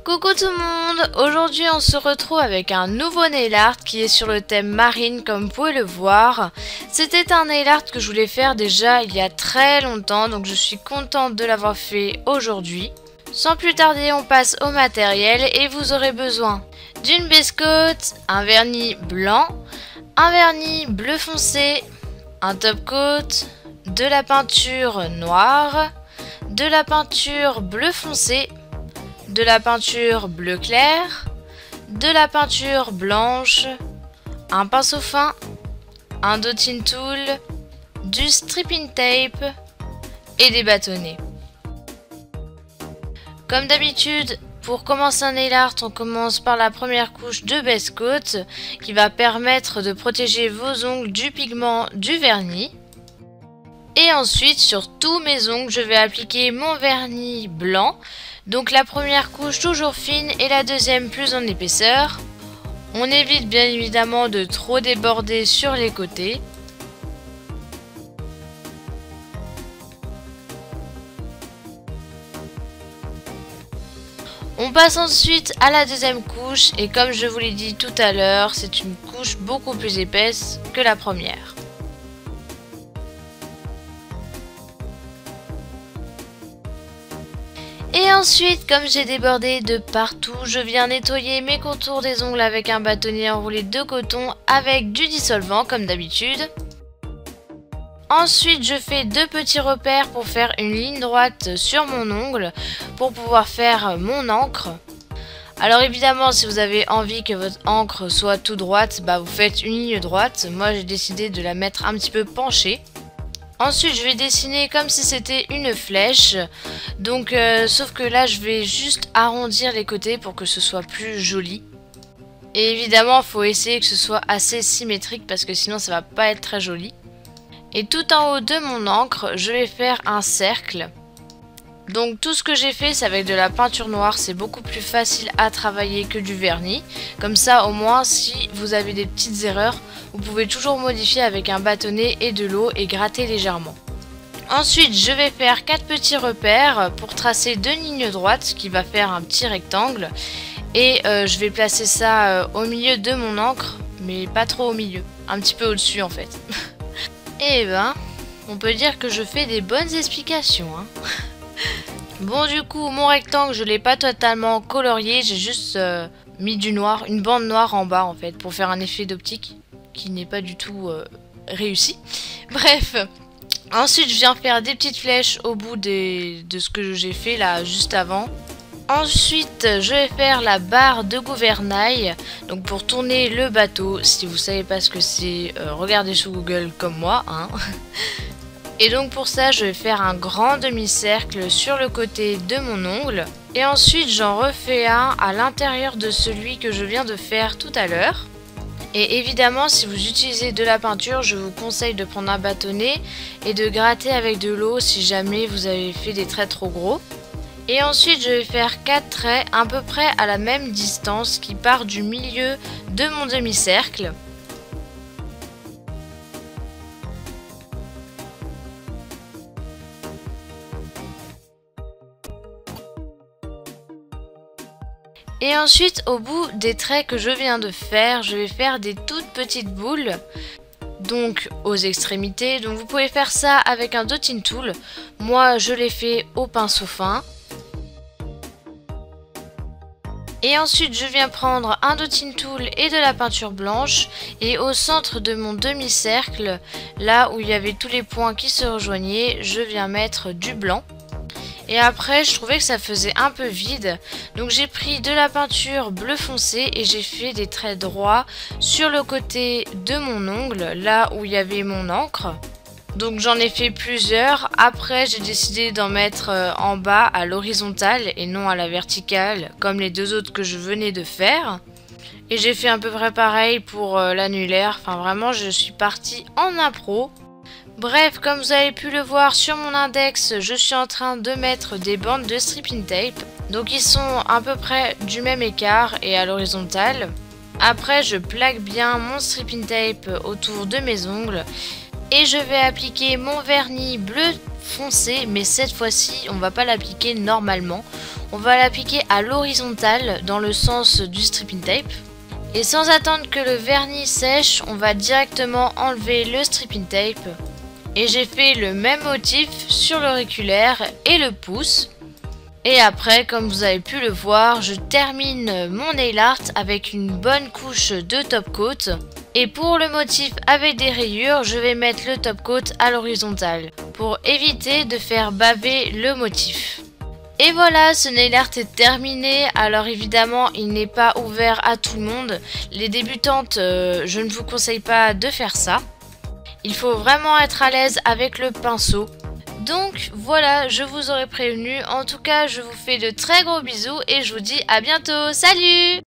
Coucou tout le monde, aujourd'hui on se retrouve avec un nouveau nail art qui est sur le thème marine comme vous pouvez le voir. C'était un nail art que je voulais faire déjà il y a très longtemps, donc je suis contente de l'avoir fait aujourd'hui. Sans plus tarder, on passe au matériel et vous aurez besoin d'une base coat, un vernis blanc, un vernis bleu foncé, un top coat, de la peinture noire, de la peinture bleu foncé, de la peinture bleu clair, de la peinture blanche, un pinceau fin, un dotting tool, du stripping tape et des bâtonnets. Comme d'habitude, pour commencer un nail art, on commence par la première couche de base coat qui va permettre de protéger vos ongles du pigment du vernis. Et ensuite, sur tous mes ongles, je vais appliquer mon vernis blanc. Donc la première couche toujours fine et la deuxième plus en épaisseur. On évite bien évidemment de trop déborder sur les côtés. On passe ensuite à la deuxième couche et comme je vous l'ai dit tout à l'heure, c'est une couche beaucoup plus épaisse que la première. Et ensuite, comme j'ai débordé de partout, je viens nettoyer mes contours des ongles avec un bâtonnet enroulé de coton avec du dissolvant comme d'habitude. Ensuite, je fais deux petits repères pour faire une ligne droite sur mon ongle pour pouvoir faire mon encre. Alors évidemment, si vous avez envie que votre encre soit tout droite, vous faites une ligne droite. Moi, j'ai décidé de la mettre un petit peu penchée. Ensuite, je vais dessiner comme si c'était une flèche. Donc, sauf que là, je vais juste arrondir les côtés pour que ce soit plus joli. Et évidemment, il faut essayer que ce soit assez symétrique parce que sinon, ça va pas être très joli. Et tout en haut de mon encre, je vais faire un cercle. Donc, tout ce que j'ai fait, c'est avec de la peinture noire. C'est beaucoup plus facile à travailler que du vernis. Comme ça, au moins, si vous avez des petites erreurs, vous pouvez toujours modifier avec un bâtonnet et de l'eau et gratter légèrement. Ensuite, je vais faire 4 petits repères pour tracer 2 lignes droites qui va faire un petit rectangle. Et je vais placer ça au milieu de mon encre, mais pas trop au milieu, un petit peu au-dessus en fait. Et on peut dire que je fais des bonnes explications. Bon, du coup, mon rectangle, je ne l'ai pas totalement colorié, j'ai juste mis du noir, une bande noire en bas en fait, pour faire un effet d'optique qui n'est pas du tout réussi. Bref, ensuite je viens faire des petites flèches au bout de ce que j'ai fait là juste avant. Ensuite je vais faire la barre de gouvernail, donc pour tourner le bateau. Si vous savez pas ce que c'est, regardez sur Google comme moi. Et donc pour ça je vais faire un grand demi-cercle sur le côté de mon ongle. Et ensuite j'en refais un à l'intérieur de celui que je viens de faire tout à l'heure. Et évidemment, si vous utilisez de la peinture, je vous conseille de prendre un bâtonnet et de gratter avec de l'eau si jamais vous avez fait des traits trop gros. Et ensuite, je vais faire 4 traits à peu près à la même distance qui part du milieu de mon demi-cercle. Et ensuite, au bout des traits que je viens de faire, je vais faire des toutes petites boules, donc aux extrémités. Donc vous pouvez faire ça avec un dotting tool. Moi, je l'ai fait au pinceau fin. Et ensuite, je viens prendre un dotting tool et de la peinture blanche. Et au centre de mon demi-cercle, là où il y avait tous les points qui se rejoignaient, je viens mettre du blanc. Et après, je trouvais que ça faisait un peu vide. Donc j'ai pris de la peinture bleu foncé et j'ai fait des traits droits sur le côté de mon ongle, là où il y avait mon encre. Donc j'en ai fait plusieurs. Après, j'ai décidé d'en mettre en bas à l'horizontale et non à la verticale, comme les deux autres que je venais de faire. Et j'ai fait à peu près pareil pour l'annulaire. Enfin vraiment, je suis partie en impro. Bref, comme vous avez pu le voir sur mon index, je suis en train de mettre des bandes de stripping tape. Donc ils sont à peu près du même écart et à l'horizontale. Après, je plaque bien mon stripping tape autour de mes ongles. Et je vais appliquer mon vernis bleu foncé, mais cette fois-ci on va pas l'appliquer normalement. On va l'appliquer à l'horizontale dans le sens du stripping tape. Et sans attendre que le vernis sèche, on va directement enlever le stripping tape. Et j'ai fait le même motif sur l'auriculaire et le pouce. Et après, comme vous avez pu le voir, je termine mon nail art avec une bonne couche de top coat. Et pour le motif avec des rayures, je vais mettre le top coat à l'horizontale pour éviter de faire baver le motif. Et voilà, ce nail art est terminé. Alors évidemment, il n'est pas ouvert à tout le monde. Les débutantes, je ne vous conseille pas de faire ça. Il faut vraiment être à l'aise avec le pinceau. Donc voilà, je vous aurais prévenu. En tout cas, je vous fais de très gros bisous et je vous dis à bientôt. Salut!